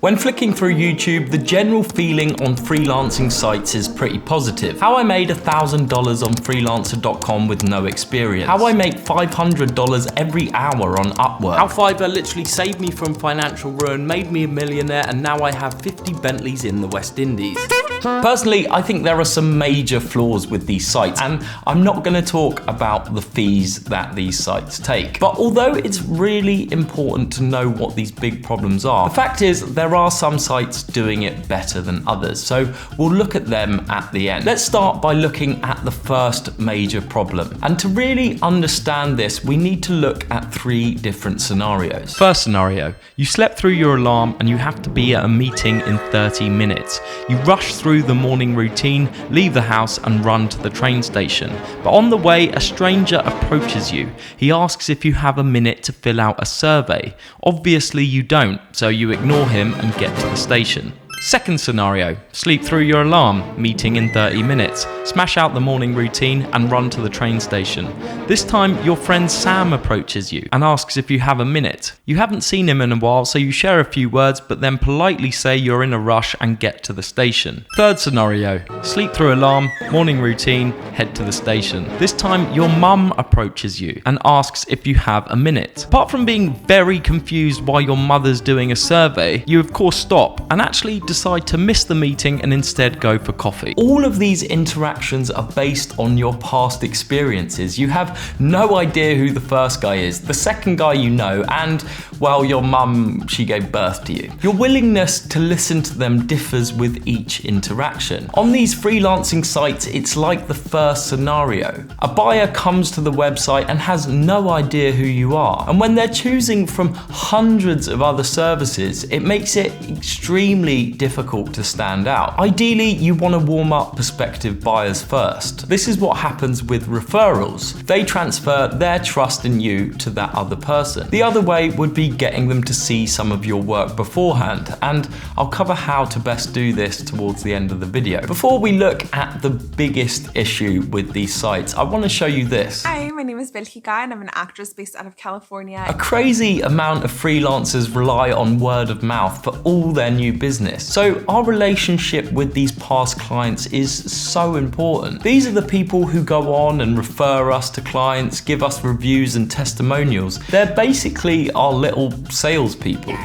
When flicking through YouTube, the general feeling on freelancing sites is pretty positive. How I made $1,000 on freelancer.com with no experience. How I make $500 every hour on Upwork. How Fiverr literally saved me from financial ruin, made me a millionaire, and now I have 50 Bentleys in the West Indies. Personally, I think there are some major flaws with these sites, and I'm not going to talk about the fees that these sites take. But although it's really important to know what these big problems are, the fact is there are some sites doing it better than others, so we'll look at them at the end. Let's start by looking at the first major problem. And to really understand this, we need to look at 3 different scenarios. First scenario, you slept through your alarm and you have to be at a meeting in 30 minutes. You rush through the morning routine, leave the house and run to the train station. But on the way, a stranger approaches you. He asks if you have a minute to fill out a survey. Obviously you don't, so you ignore him and get to the station. Second scenario, sleep through your alarm, meeting in 30 minutes, smash out the morning routine and run to the train station. This time your friend Sam approaches you and asks if you have a minute. You haven't seen him in a while, so you share a few words but then politely say you're in a rush and get to the station. Third scenario, sleep through alarm, morning routine, head to the station. This time your mum approaches you and asks if you have a minute. Apart from being very confused why your mother's doing a survey, you of course stop and actually decide to miss the meeting and instead go for coffee. All of these interactions are based on your past experiences. You have no idea who the first guy is, the second guy you know, and, well, your mum, she gave birth to you. Your willingness to listen to them differs with each interaction. On these freelancing sites, it's like the first scenario. A buyer comes to the website and has no idea who you are. And when they're choosing from hundreds of other services, it makes it extremely difficult to stand out. Ideally, you want to warm up prospective buyers first. This is what happens with referrals. They transfer their trust in you to that other person. The other way would be getting them to see some of your work beforehand, and I'll cover how to best do this towards the end of the video. Before we look at the biggest issue with these sites, I want to show you this. Hi, my name is Belkika and I'm an actress based out of California. A crazy amount of freelancers rely on word of mouth for all their new business. So our relationship with these past clients is so important. These are the people who go on and refer us to clients, give us reviews and testimonials. They're basically our little salespeople.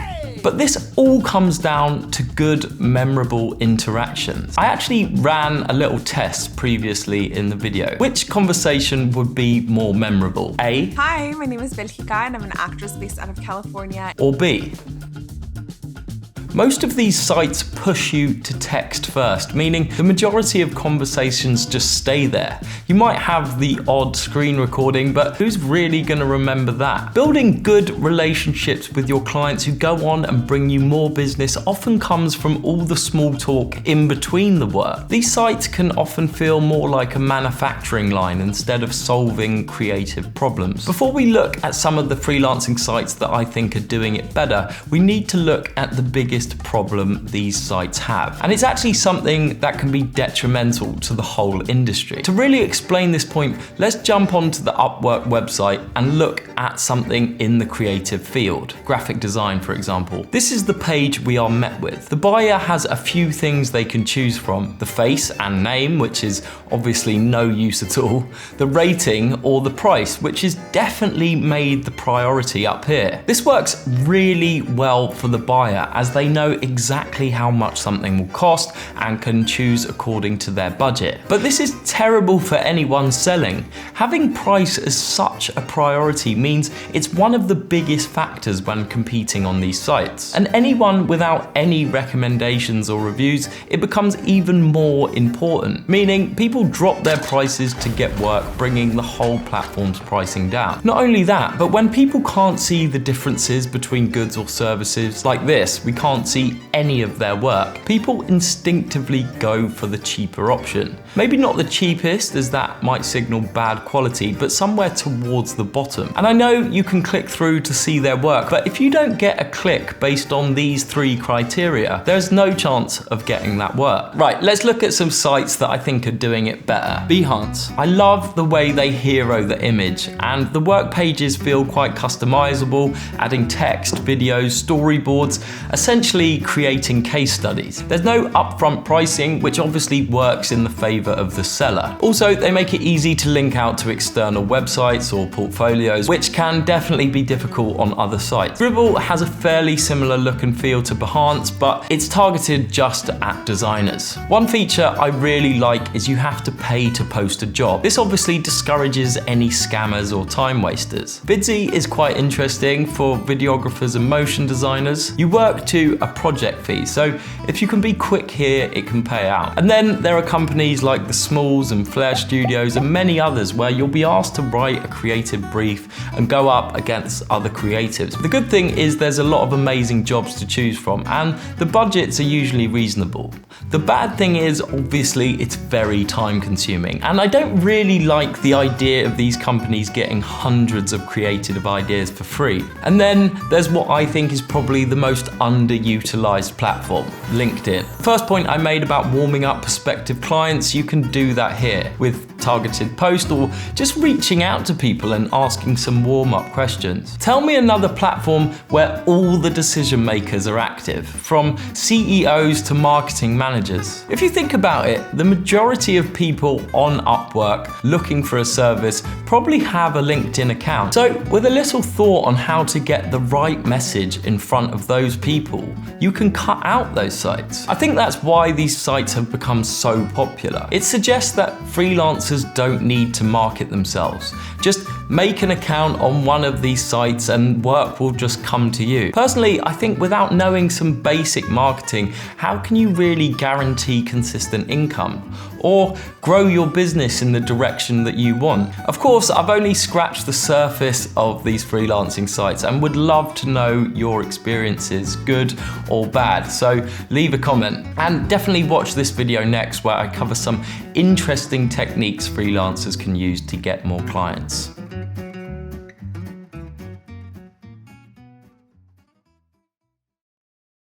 But this all comes down to good, memorable interactions. I actually ran a little test previously in the video. Which conversation would be more memorable? A. Hi, my name is Belkika and I'm an actress based out of California. Or B. Most of these sites push you to text first, meaning the majority of conversations just stay there. You might have the odd screen recording, but who's really going to remember that? Building good relationships with your clients who go on and bring you more business often comes from all the small talk in between the work. These sites can often feel more like a manufacturing line instead of solving creative problems. Before we look at some of the freelancing sites that I think are doing it better, we need to look at the biggest problem these sites have. And it's actually something that can be detrimental to the whole industry. To really explain this point, let's jump onto the Upwork website and look at something in the creative field. Graphic design, for example. This is the page we are met with. The buyer has a few things they can choose from. The face and name, which is obviously no use at all. The rating or the price, which is definitely made the priority up here. This works really well for the buyer as they know exactly how much something will cost and can choose according to their budget. But this is terrible for anyone selling. Having price as such a priority means it's one of the biggest factors when competing on these sites. And anyone without any recommendations or reviews, it becomes even more important, meaning people drop their prices to get work, bringing the whole platform's pricing down. Not only that, but when people can't see the differences between goods or services like this, we can't see any of their work, people instinctively go for the cheaper option. Maybe not the cheapest, as that might signal bad quality, but somewhere towards the bottom. And I know you can click through to see their work, but if you don't get a click based on these 3 criteria, there's no chance of getting that work. Right, let's look at some sites that I think are doing it better. Behance. I love the way they hero the image, and the work pages feel quite customizable, adding text, videos, storyboards. Essentially, essentially creating case studies. There's no upfront pricing, which obviously works in the favor of the seller. Also, they make it easy to link out to external websites or portfolios, which can definitely be difficult on other sites. Dribbble has a fairly similar look and feel to Behance, but it's targeted just at designers. One feature I really like is you have to pay to post a job. This obviously discourages any scammers or time wasters. Vidsy is quite interesting for videographers and motion designers. You work to a project fee, so if you can be quick here, it can pay out. And then there are companies like The Smalls and Flare Studios and many others where you'll be asked to write a creative brief and go up against other creatives. The good thing is there's a lot of amazing jobs to choose from, and the budgets are usually reasonable. The bad thing is, obviously, it's very time consuming, and I don't really like the idea of these companies getting hundreds of creative ideas for free. And then there's what I think is probably the most underutilized platform, LinkedIn. First point I made about warming up prospective clients, you can do that here with targeted post or just reaching out to people and asking some warm-up questions. Tell me another platform where all the decision makers are active, from CEOs to marketing managers. If you think about it, the majority of people on Upwork looking for a service probably have a LinkedIn account. So with a little thought on how to get the right message in front of those people, you can cut out those sites. I think that's why these sites have become so popular. It suggests that freelancers don't need to market themselves. Just make an account on one of these sites and work will just come to you. Personally, I think without knowing some basic marketing, how can you really guarantee consistent income or grow your business in the direction that you want? Of course, I've only scratched the surface of these freelancing sites and would love to know your experiences, good or bad. So leave a comment, and definitely watch this video next where I cover some interesting techniques freelancers can use to get more clients.